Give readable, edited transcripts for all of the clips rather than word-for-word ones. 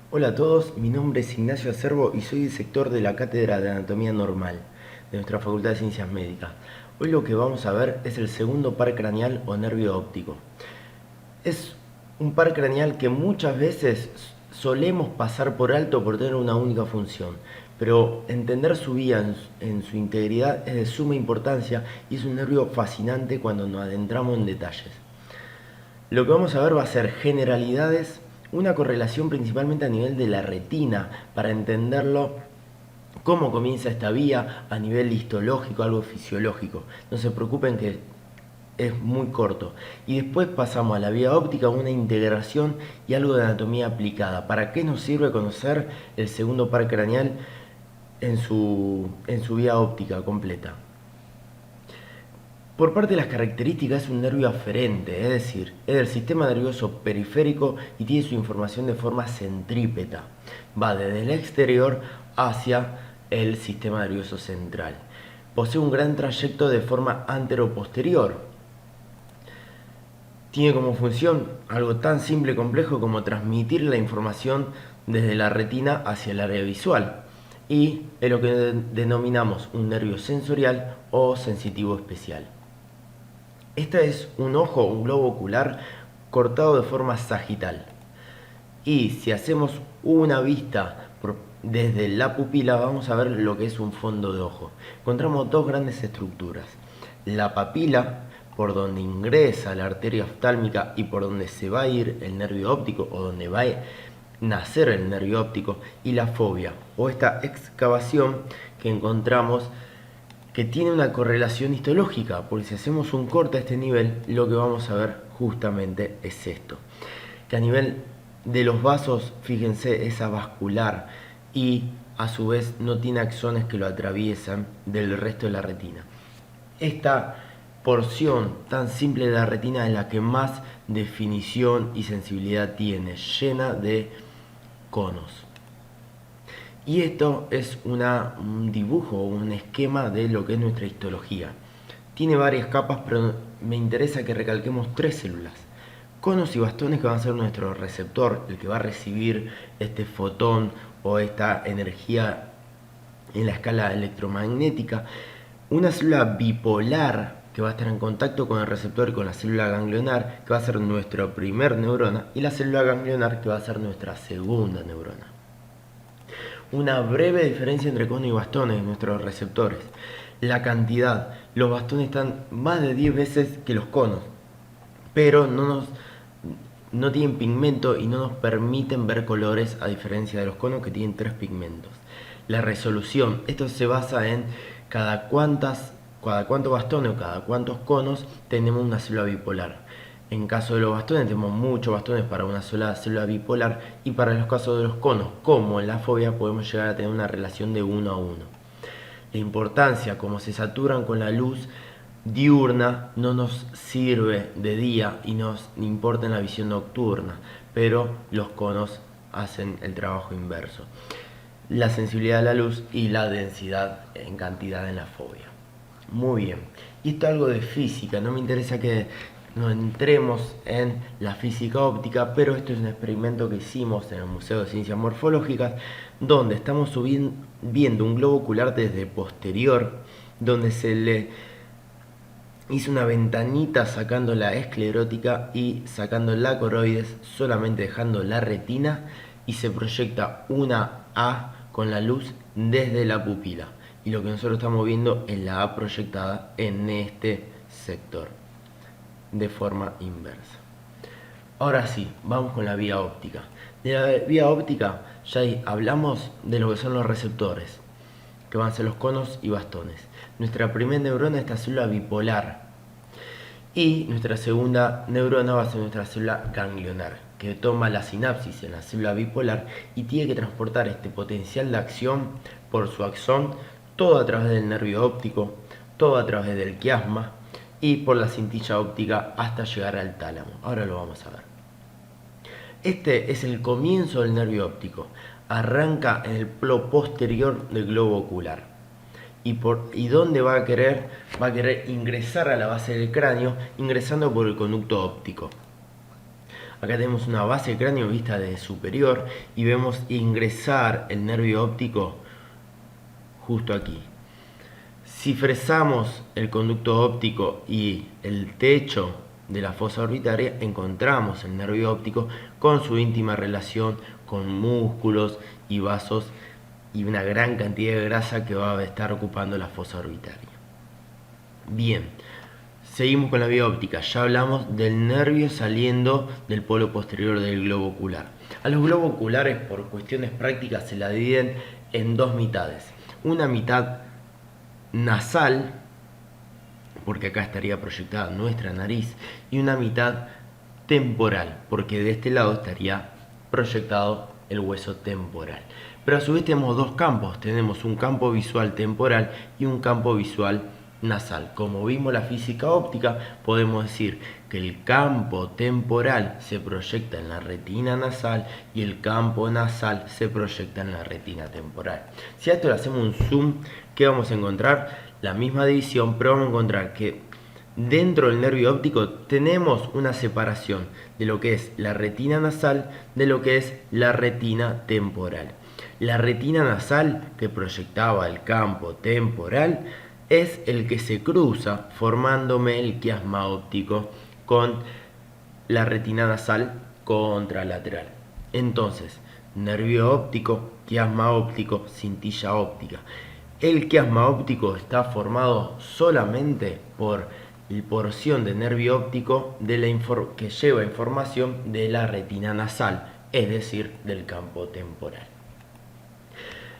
Hola a todos, mi nombre es Ignacio Acerbo y soy sector de la Cátedra de Anatomía Normal de nuestra Facultad de Ciencias Médicas. Hoy lo que vamos a ver es el segundo par craneal o nervio óptico. Es un par craneal que muchas veces solemos pasar por alto por tener una única función, pero entender su vía en su integridad es de suma importancia y es un nervio fascinante cuando nos adentramos en detalles. Lo que vamos a ver va a ser generalidades, una correlación principalmente a nivel de la retina, para entenderlo cómo comienza esta vía a nivel histológico, algo fisiológico. No se preocupen que es muy corto. Y después pasamos a la vía óptica, una integración y algo de anatomía aplicada. ¿Para qué nos sirve conocer el segundo par craneal en su vía óptica completa? Por parte de las características es un nervio aferente, es decir, es del sistema nervioso periférico y tiene su información de forma centrípeta. Va desde el exterior hacia el sistema nervioso central. Posee un gran trayecto de forma antero-posterior. Tiene como función algo tan simple y complejo como transmitir la información desde la retina hacia el área visual. Y es lo que denominamos un nervio sensorial o sensitivo especial. Este es un ojo, un globo ocular cortado de forma sagital. Y si hacemos una vista desde la pupila, vamos a ver lo que es un fondo de ojo. Encontramos dos grandes estructuras. La papila, por donde ingresa la arteria oftálmica y por donde se va a ir el nervio óptico, o donde va a nacer el nervio óptico, y la fobia, o esta excavación que encontramos que tiene una correlación histológica, porque si hacemos un corte a este nivel, lo que vamos a ver justamente es esto, que a nivel de los vasos, fíjense, es avascular y a su vez no tiene axones que lo atraviesan del resto de la retina. Esta porción tan simple de la retina es la que más definición y sensibilidad tiene, llena de conos. Y esto es un dibujo, un esquema de lo que es nuestra histología. Tiene varias capas, pero me interesa que recalquemos tres células. Conos y bastones que van a ser nuestro receptor, el que va a recibir este fotón o esta energía en la escala electromagnética. Una célula bipolar que va a estar en contacto con el receptor y con la célula ganglionar, que va a ser nuestra primer neurona, y la célula ganglionar que va a ser nuestra segunda neurona. Una breve diferencia entre conos y bastones en nuestros receptores. La cantidad. Los bastones están más de 10 veces que los conos, pero no tienen pigmento y no nos permiten ver colores, a diferencia de los conos que tienen 3 pigmentos. La resolución. Esto se basa en cada cuántos bastones o cada cuántos conos tenemos una célula bipolar. En caso de los bastones tenemos muchos bastones para una sola célula bipolar, y para los casos de los conos, como en la fobia, podemos llegar a tener una relación de 1 a 1. La importancia, como se saturan con la luz diurna, no nos sirve de día y nos importa en la visión nocturna, pero los conos hacen el trabajo inverso. La sensibilidad a la luz y la densidad en cantidad en la fobia. Muy bien. Y esto es algo de física, no me interesa que nos entremos en la física óptica, pero esto es un experimento que hicimos en el Museo de Ciencias Morfológicas, donde estamos viendo un globo ocular desde posterior, donde se le hizo una ventanita sacando la esclerótica y sacando la coroides, solamente dejando la retina, y se proyecta una A con la luz desde la pupila. Y lo que nosotros estamos viendo es la A proyectada en este sector, de forma inversa. Ahora sí, vamos con la vía óptica. De la vía óptica ya hablamos de lo que son los receptores, que van a ser los conos y bastones. Nuestra primera neurona es esta célula bipolar. Y nuestra segunda neurona va a ser nuestra célula ganglionar, que toma la sinapsis en la célula bipolar y tiene que transportar este potencial de acción por su axón, todo a través del nervio óptico, todo a través del quiasma y por la cintilla óptica hasta llegar al tálamo. Ahora lo vamos a ver. Este es el comienzo del nervio óptico. Arranca en el polo posterior del globo ocular. ¿Y dónde va a querer? Va a querer ingresar a la base del cráneo, ingresando por el conducto óptico. Acá tenemos una base del cráneo vista de superior y vemos ingresar el nervio óptico justo aquí. Si fresamos el conducto óptico y el techo de la fosa orbitaria, encontramos el nervio óptico con su íntima relación con músculos y vasos y una gran cantidad de grasa que va a estar ocupando la fosa orbitaria. Bien, seguimos con la vía óptica. Ya hablamos del nervio saliendo del polo posterior del globo ocular. A los globos oculares, por cuestiones prácticas, se la dividen en dos mitades. Una mitad nasal, porque acá estaría proyectada nuestra nariz, y una mitad temporal, porque de este lado estaría proyectado el hueso temporal. Pero a su vez tenemos dos campos, tenemos un campo visual temporal y un campo visual nasal. Como vimos la física óptica, podemos decir que el campo temporal se proyecta en la retina nasal y el campo nasal se proyecta en la retina temporal. Si a esto le hacemos un zoom, ¿qué vamos a encontrar? La misma división, pero vamos a encontrar que dentro del nervio óptico tenemos una separación de lo que es la retina nasal de lo que es la retina temporal. La retina nasal, que proyectaba el campo temporal, es el que se cruza formándome el quiasma óptico con la retina nasal contralateral. Entonces, nervio óptico, quiasma óptico, cintilla óptica. El quiasma óptico está formado solamente por la porción de nervio óptico que lleva información de la retina nasal, es decir, del campo temporal.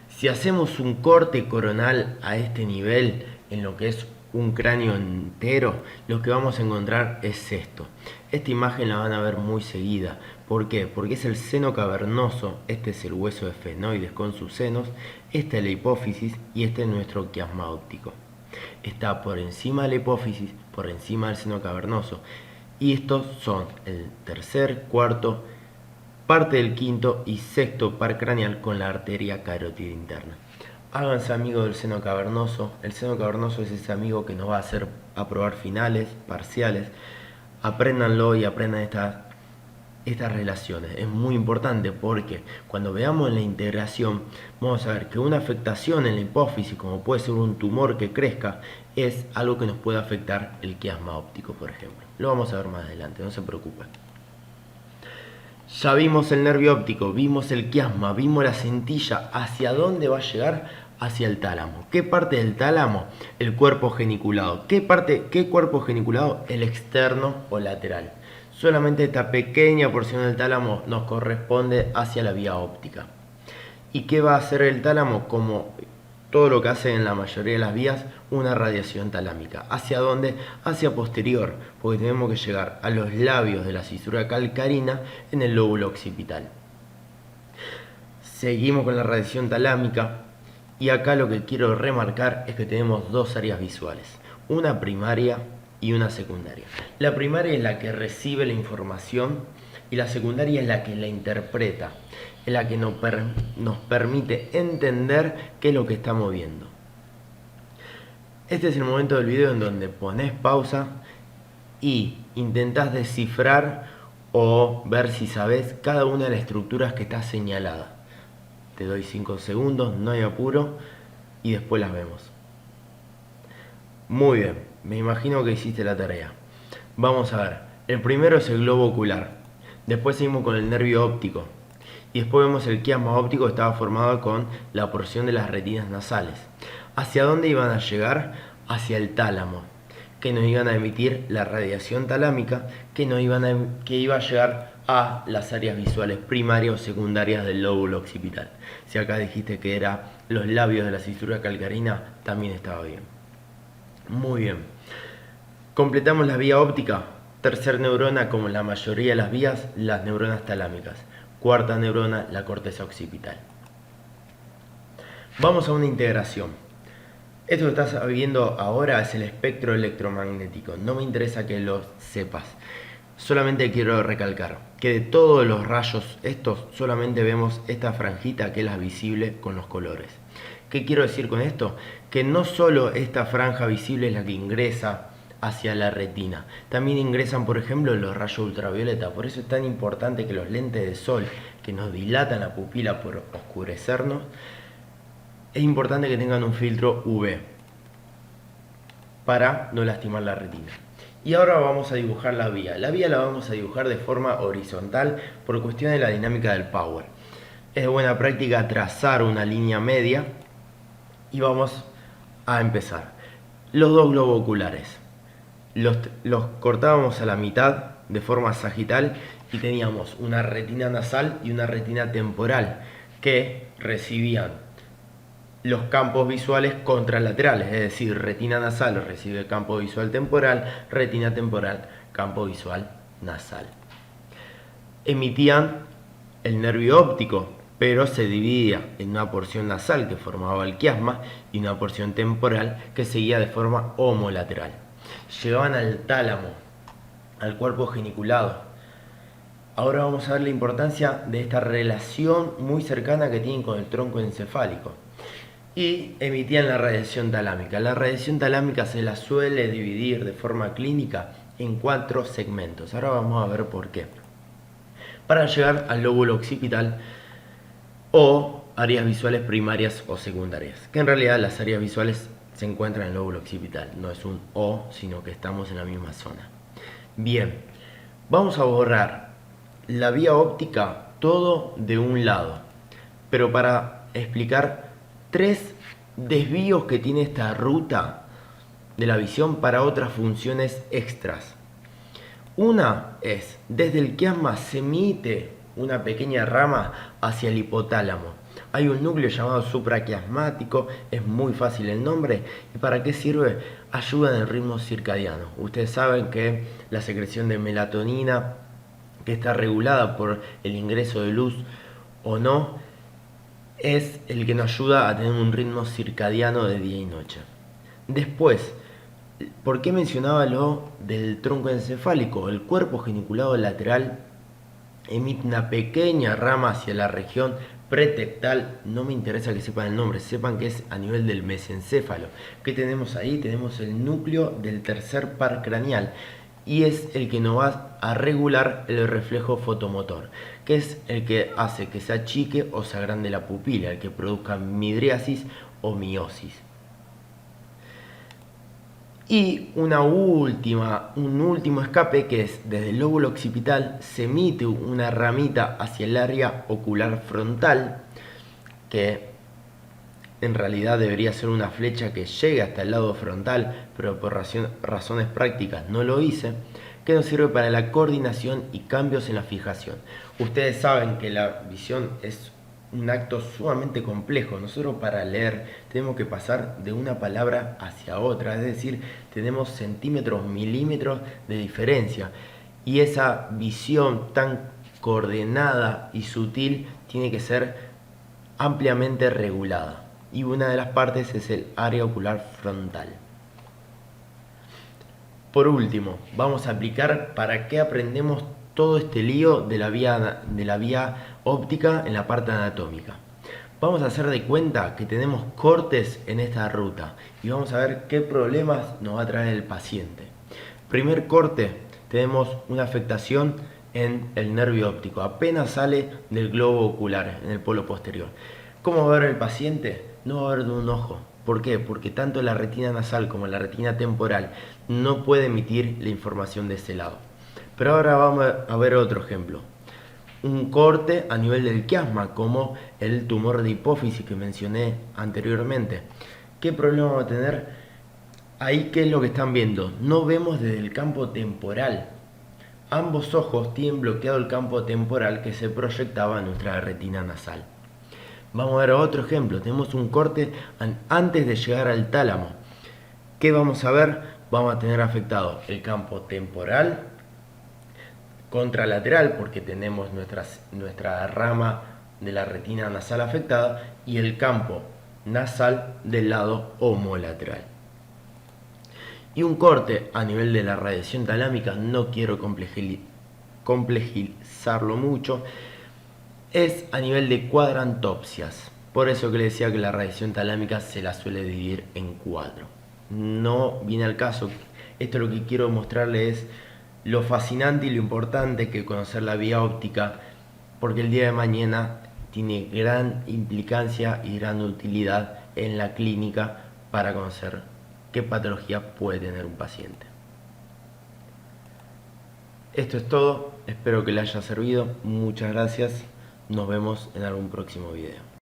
Si hacemos un corte coronal a este nivel, en lo que es un cráneo entero, lo que vamos a encontrar es esto. Esta imagen la van a ver muy seguida. ¿Por qué? Porque es el seno cavernoso, este es el hueso esfenoides con sus senos, esta es la hipófisis y este es nuestro quiasma óptico. Está por encima de la hipófisis, por encima del seno cavernoso. Y estos son el tercer, cuarto, parte del quinto y sexto par craneal con la arteria carótida interna. Háganse amigos del seno cavernoso. El seno cavernoso es ese amigo que nos va a hacer aprobar finales, parciales. Apréndanlo y aprendan estas relaciones. Es muy importante porque cuando veamos la integración vamos a ver que una afectación en la hipófisis, como puede ser un tumor que crezca, es algo que nos puede afectar el quiasma óptico, por ejemplo. Lo vamos a ver más adelante, no se preocupen. Ya vimos el nervio óptico, vimos el quiasma, vimos la cintilla. ¿Hacia dónde va a llegar? Hacia el tálamo. ¿Qué parte del tálamo? El cuerpo geniculado. ¿Qué cuerpo geniculado? El externo o lateral. Solamente esta pequeña porción del tálamo nos corresponde hacia la vía óptica. ¿Y qué va a hacer el tálamo? Como todo lo que hace en la mayoría de las vías, una radiación talámica. ¿Hacia dónde? Hacia posterior, porque tenemos que llegar a los labios de la cisura calcarina en el lóbulo occipital. Seguimos con la radiación talámica y acá lo que quiero remarcar es que tenemos dos áreas visuales, una primaria y una secundaria. La primaria es la que recibe la información y la secundaria es la que la interpreta, es la que nos permite entender qué es lo que estamos viendo. Este es el momento del video en donde pones pausa y intentás descifrar o ver si sabes cada una de las estructuras que está señalada. Te doy 5 segundos, no hay apuro y después las vemos. Muy bien, me imagino que hiciste la tarea. Vamos a ver, el primero es el globo ocular, después seguimos con el nervio óptico y después vemos el quiasma óptico que estaba formado con la porción de las retinas nasales. ¿Hacia dónde iban a llegar? Hacia el tálamo, que nos iban a emitir la radiación talámica que iba a llegar a las áreas visuales primarias o secundarias del lóbulo occipital. Si acá dijiste que era los labios de la cisura calcarina, también estaba bien. Muy bien. Completamos la vía óptica. Tercer neurona, como la mayoría de las vías, las neuronas talámicas. Cuarta neurona, la corteza occipital. Vamos a una integración. Esto que estás viendo ahora es el espectro electromagnético. No me interesa que lo sepas. Solamente quiero recalcar que de todos los rayos estos solamente vemos esta franjita que es la visible con los colores. ¿Qué quiero decir con esto? Que no solo esta franja visible es la que ingresa hacia la retina. También ingresan, por ejemplo, los rayos ultravioleta. Por eso es tan importante que los lentes de sol, que nos dilatan la pupila por oscurecernos, es importante que tengan un filtro UV para no lastimar la retina. Y ahora vamos a dibujar la vía. La vía la vamos a dibujar de forma horizontal por cuestión de la dinámica del power. Es de buena práctica trazar una línea media y vamos a empezar. Los dos globos oculares los cortábamos a la mitad de forma sagital y teníamos una retina nasal y una retina temporal que recibían los campos visuales contralaterales, es decir, retina nasal recibe campo visual temporal, retina temporal campo visual nasal. Emitían el nervio óptico, pero se dividía en una porción nasal que formaba el quiasma y una porción temporal que seguía de forma homolateral. Llegaban al tálamo, al cuerpo geniculado. Ahora vamos a ver la importancia de esta relación muy cercana que tienen con el tronco encefálico. Y emitían la radiación talámica. La radiación talámica se la suele dividir de forma clínica en 4 segmentos. Ahora vamos a ver por qué. Para llegar al lóbulo occipital o áreas visuales primarias o secundarias, que en realidad las áreas visuales se encuentran en el lóbulo occipital, no es un O, sino que estamos en la misma zona. Bien, vamos a borrar la vía óptica todo de un lado, pero para explicar 3 desvíos que tiene esta ruta de la visión para otras funciones extras. Una es, desde el quiasma se emite una pequeña rama hacia el hipotálamo. Hay un núcleo llamado supraquiasmático, es muy fácil el nombre. ¿Y para qué sirve? Ayuda en el ritmo circadiano. Ustedes saben que la secreción de melatonina, que está regulada por el ingreso de luz o no, es el que nos ayuda a tener un ritmo circadiano de día y noche. Después, ¿por qué mencionaba lo del tronco encefálico? El cuerpo geniculado lateral emite una pequeña rama hacia la región pretectal. No me interesa que sepan el nombre, sepan que es a nivel del mesencéfalo. ¿Qué tenemos ahí? Tenemos el núcleo del tercer par craneal y es el que nos va a regular el reflejo fotomotor, que es el que hace que se achique o se agrande la pupila, el que produzca midriasis o miosis. Y un último escape, que es desde el lóbulo occipital se emite una ramita hacia el área ocular frontal, que en realidad debería ser una flecha que llegue hasta el lado frontal, pero por razones prácticas no lo hice, que nos sirve para la coordinación y cambios en la fijación. Ustedes saben que la visión es un acto sumamente complejo. Nosotros para leer tenemos que pasar de una palabra hacia otra, es decir, tenemos centímetros, milímetros de diferencia, y esa visión tan coordenada y sutil tiene que ser ampliamente regulada, y una de las partes es el área ocular frontal. Por último, vamos a aplicar para qué aprendemos todo este lío de la vía óptica en la parte anatómica. Vamos a hacer de cuenta que tenemos cortes en esta ruta y vamos a ver qué problemas nos va a traer el paciente. Primer corte, tenemos una afectación en el nervio óptico, apenas sale del globo ocular, en el polo posterior. ¿Cómo va a ver el paciente? No va a ver de un ojo. ¿Por qué? Porque tanto la retina nasal como la retina temporal no puede emitir la información de ese lado. Pero ahora vamos a ver otro ejemplo. Un corte a nivel del quiasma, como el tumor de hipófisis que mencioné anteriormente. ¿Qué problema va a tener? Ahí, ¿qué es lo que están viendo? No vemos desde el campo temporal. Ambos ojos tienen bloqueado el campo temporal que se proyectaba en nuestra retina nasal. Vamos a ver otro ejemplo. Tenemos un corte antes de llegar al tálamo. ¿Qué vamos a ver? Vamos a tener afectado el campo temporal, contralateral, porque tenemos nuestra rama de la retina nasal afectada, y el campo nasal del lado homolateral. Y un corte a nivel de la radiación talámica, no quiero complejizarlo mucho, es a nivel de cuadrantopsias. Por eso que le decía que la radiación talámica se la suele dividir en 4. No viene al caso Esto lo que quiero mostrarles es lo fascinante y lo importante que conocer la vía óptica, porque el día de mañana tiene gran implicancia y gran utilidad en la clínica para conocer qué patología puede tener un paciente. Esto es todo, espero que les haya servido, muchas gracias, nos vemos en algún próximo video.